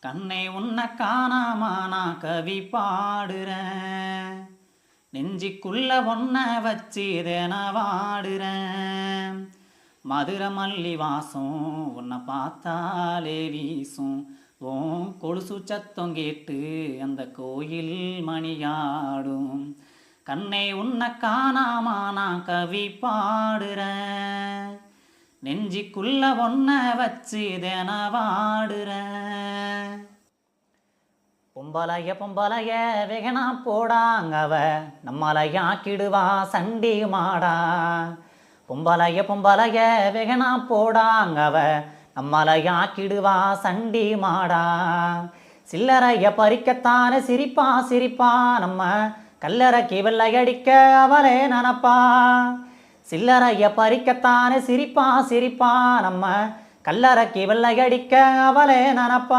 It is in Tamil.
கண்ணே உன்னை காணாம நான் கவி பாடுறேன், நெஞ்சிக்குள்ள ஒன்ன வச்சு தேன வாடுறேன். மதுரை மல்லி வாசம் உன்னை பார்த்தாலே வீசும், ஓம் கொலுசு சத்தம் கேட்டு அந்த கோயில் மணியாடும். கண்ணே உன்னை காணாம நான் கவி பாடுறேன், நெஞ்சிக்குள்ள ஒன்ன வச்சு தேன வாடுறேன். பொம்பளைய வெகனா போடாங்கவ நம்மளையாக்கிடுவா சண்டி மாடா. பொம்பளைய வெகனா போடாங்கவ நம்மளையாக்கிடுவா சண்டி மாடா. சில்லறைய பறிக்கத்தானே சிரிப்பா சிரிப்பா நம்ம கல்லறைக்கு வெள்ளையடிக்க அவளே நினப்பா. சில்லறைய பறிக்கத்தானே சிரிப்பா சிரிப்பா நம்ம கல்லறைக்கு வெள்ளையடிக்க அவளே நினப்பா.